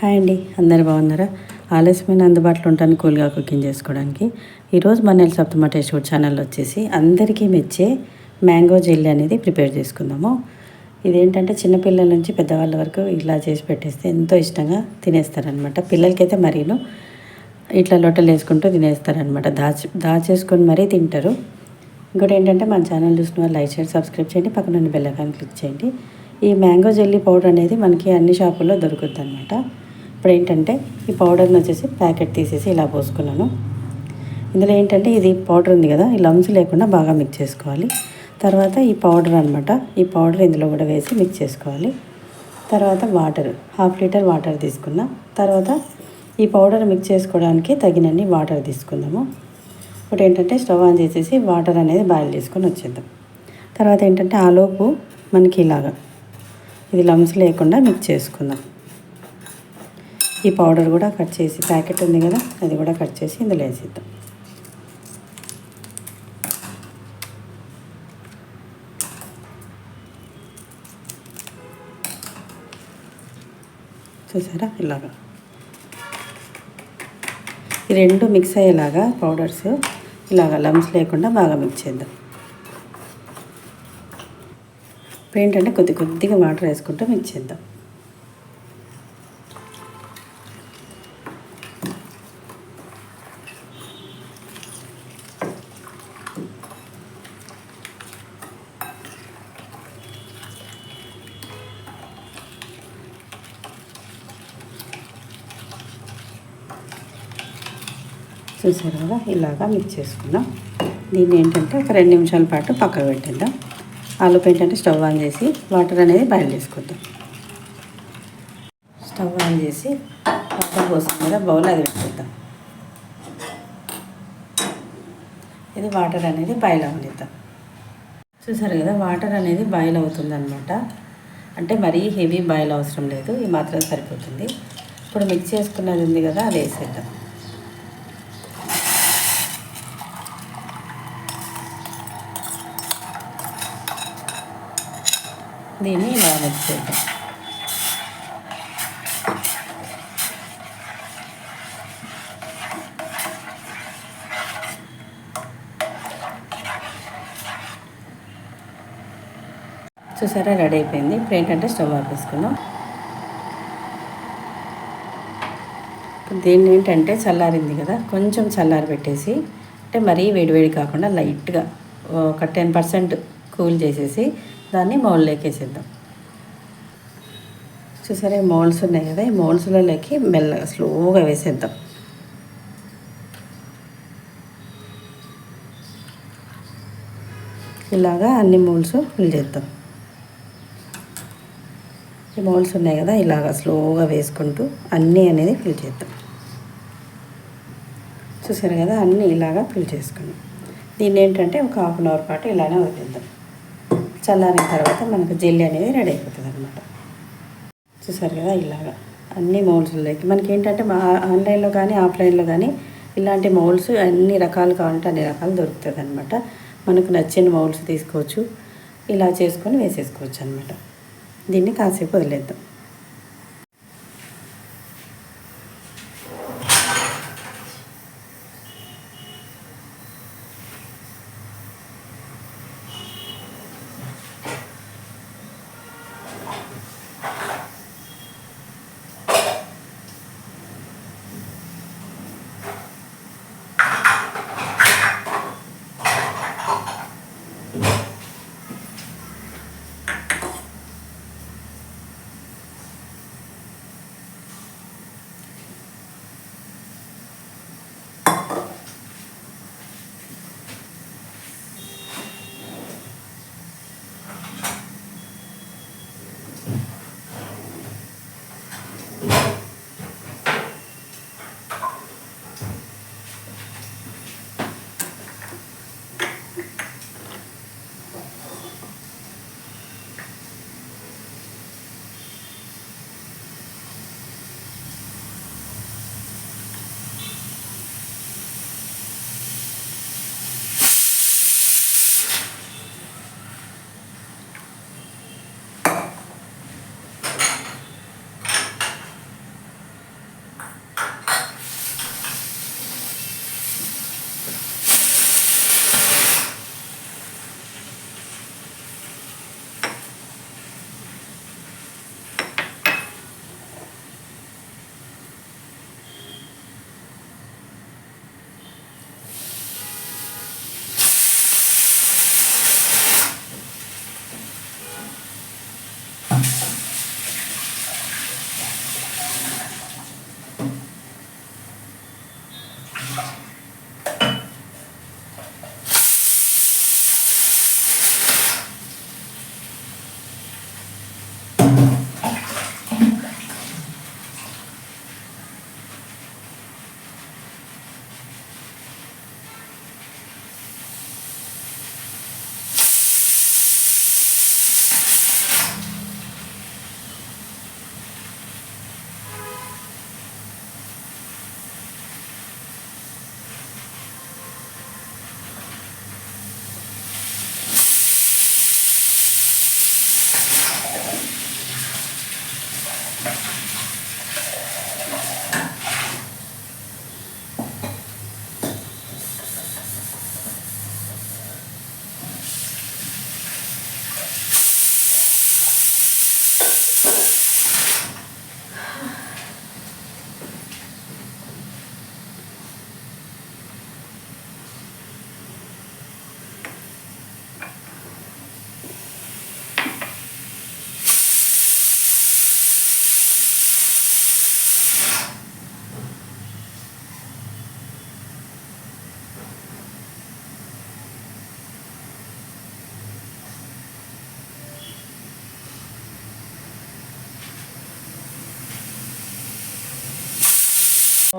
Hi అండి, అందరు బాగున్నారా? ఆలస్యమైన అందుబాటులో ఉంటాను కూల్గా కుకింగ్ చేసుకోవడానికి. ఈరోజు మన సప్తమ టేస్ట్ ఫుడ్ ఛానల్ వచ్చేసి అందరికీ మెచ్చే మ్యాంగో జెల్లీ అనేది ప్రిపేర్ చేసుకుందాము. ఇదేంటంటే చిన్నపిల్లల నుంచి పెద్దవాళ్ళ వరకు ఇలా చేసి పెట్టేస్తే ఎంతో ఇష్టంగా తినేస్తారనమాట. పిల్లలకైతే మరీను ఇట్లా లొట్టలు వేసుకుంటూ తినేస్తారనమాట. దాచేసుకొని మరీ తింటారు. ఇంకోటి ఏంటంటే మన ఛానల్ చూసిన వాళ్ళు లైక్ చేయండి, సబ్స్క్రైబ్ చేయండి, పక్కన బెల్ ఐకాన్ క్లిక్ చేయండి. ఈ మ్యాంగో జెల్లీ పౌడర్ అనేది మనకి అన్ని షాపుల్లో దొరుకుద్ది అనమాట. ఇప్పుడు ఏంటంటే ఈ పౌడర్ని వచ్చేసి ప్యాకెట్ తీసేసి ఇలా పోసుకున్నాను. ఇందులో ఏంటంటే ఇది పౌడర్ ఉంది కదా, ఈ లమ్స్ లేకుండా బాగా మిక్స్ చేసుకోవాలి. తర్వాత ఈ పౌడర్ అనమాట, ఈ పౌడర్ ఇందులో కూడా వేసి మిక్స్ చేసుకోవాలి. తర్వాత వాటర్, 1/2 లీటర్ వాటర్ తీసుకున్నా. తర్వాత ఈ పౌడర్ మిక్స్ చేసుకోవడానికి తగినన్ని వాటర్ తీసుకుందాము. ఇప్పుడు ఏంటంటే స్టవ్ ఆన్ చేసేసి వాటర్ అనేది బాయిల్ చేసుకొని వచ్చేద్దాం. తర్వాత ఏంటంటే ఆలోపు మనకి ఇలాగా ఇది లమ్స్ లేకుండా మిక్స్ చేసుకుందాం. ఈ పౌడర్ కూడా కట్ చేసి ప్యాకెట్ ఉంది కదా, అది కూడా కట్ చేసి ఇందులో వేసిద్దాం. చూసారా, ఇలాగా ఈ రెండు మిక్స్ అయ్యేలాగా పౌడర్స్ ఇలాగా లమ్స్ లేకుండా బాగా మిక్స్ చేద్దాం. ఇప్పుడు ఏంటంటే కొద్దిగా వాటర్ వేసుకుంటూ మిక్స్ చేద్దాం. చూసారు కదా, ఇలాగా మిక్స్ చేసుకుందాం. దీన్ని ఏంటంటే ఒక 2 నిమిషాల పాటు పక్కకు పెట్టేద్దాం. ఆలోపు ఏంటంటే స్టవ్ ఆన్ చేసి వాటర్ అనేది బాయిల్ చేసుకుందాం. స్టవ్ ఆన్ చేసి వాటర్ పోసాం కదా, బౌల్ అది పెట్టేద్దాం. ఇది వాటర్ అనేది బాయిల్ అవ్వనిద్దాం. చూసారు కదా, వాటర్ అనేది బాయిల్ అవుతుందన్నమాట. అంటే మరీ హెవీ బాయిల్ అవసరం లేదు, ఈ మాత్రం సరిపోతుంది. ఇప్పుడు మిక్స్ చేసుకున్నది ఉంది కదా, అది వేసేద్దాం. దీన్ని ఇలా మిక్స్ చేద్దాం. చూసారా, రెడీ అయిపోయింది. ఇప్పుడు ఏంటంటే స్టవ్ ఆపేసుకుందాం. ఇప్పుడు దీన్ని ఏంటంటే చల్లారింది కదా, కొంచెం చల్లారి పెట్టేసి, అంటే మరీ వేడివేడి కాకుండా లైట్గా ఒక 10% కూల్ చేసేసి దాన్ని మౌల్లోకి వేసేద్దాం. చూసారా, ఈ మౌల్స్ ఉన్నాయి కదా, ఈ మౌల్స్లోకి మెల్లగా స్లోగా వేసేద్దాం. ఇలాగా అన్ని మౌల్స్ ఫిల్ చేద్దాం. ఈ మౌల్స్ ఉన్నాయి కదా, ఇలాగా స్లోగా వేసుకుంటూ అన్నీ అనేది ఫిల్ చేద్దాం. చూసారు కదా, అన్నీ ఇలాగా ఫిల్ చేసుకున్నాం. దీన్ని ఏంటంటే ఒక 1/2 అవర్ పాటు ఇలానే వదిలేద్దాం. చల్లారిన తర్వాత మనకు జెల్లీ అనేది రెడీ అయిపోతుంది అనమాట. చూసారు కదా, ఇలాగా అన్ని మౌల్స్లోకి మనకి ఏంటంటే ఆన్లైన్లో కానీ ఆఫ్లైన్లో కానీ ఇలాంటి మౌల్స్ అన్ని రకాలు కావాలంటే అన్ని రకాలు దొరుకుతుంది అనమాట. మనకు నచ్చిన మౌల్స్ తీసుకోవచ్చు, ఇలా చేసుకొని వేసేసుకోవచ్చు అనమాట. దీన్ని కాసేపు వదిలేద్దాం.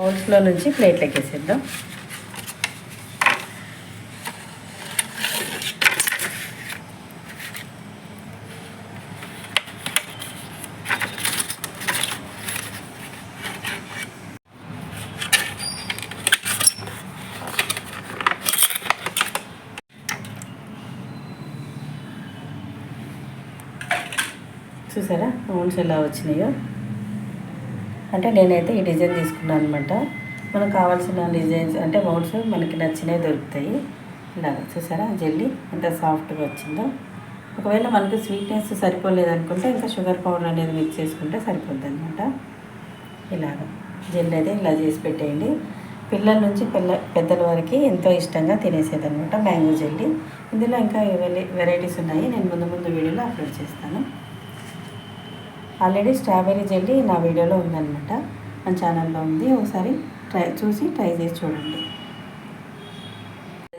బౌల్స్లో నుంచి ప్లేట్లోకి వేసేద్దాం. చూసారా మౌండ్స్ ఎలా వచ్చినాయో. అంటే నేనైతే ఈ డిజైన్ తీసుకున్నాను అనమాట. మనకు కావాల్సిన డిజైన్స్ అంటే మౌండ్స్ మనకి నచ్చినవి దొరుకుతాయి. ఇలాగ చూసారా జెల్లీ ఎంత సాఫ్ట్గా వచ్చిందో. ఒకవేళ మనకు స్వీట్నెస్ సరిపోలేదనుకుంటే ఇంకా షుగర్ పౌడర్ అనేది మిక్స్ చేసుకుంటే సరిపోద్ది అనమాట. ఇలాగ జెల్లీ అయితే ఇలా చేసి పెట్టేయండి. పిల్లల నుంచి పెద్దల వరకు ఎంతో ఇష్టంగా తినేసేదనమాట మ్యాంగో జెల్లీ. ఇందులో ఇంకా వెరైటీస్ ఉన్నాయి, నేను ముందు వీడియోలో అప్లోడ్ చేస్తాను. ఆల్రెడీ స్ట్రాబెర్రీ జెల్లీ నా వీడియోలో ఉందన్నమాట, మన ఛానల్లో ఉంది. ఒకసారి ట్రై చేసి చూడండి.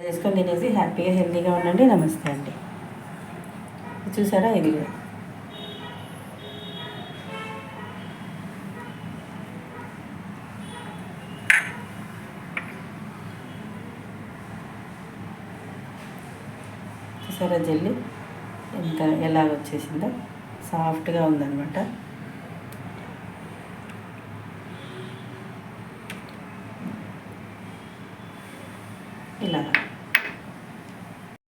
చేసుకొని తినేసి హ్యాపీగా హెల్తీగా ఉండండి. నమస్తే అండి. చూసారా ఇది చూసారా జెల్లీ ఎలాగ వచ్చేసిందో, సాఫ్ట్గా ఉందన్నమాట. ఇలా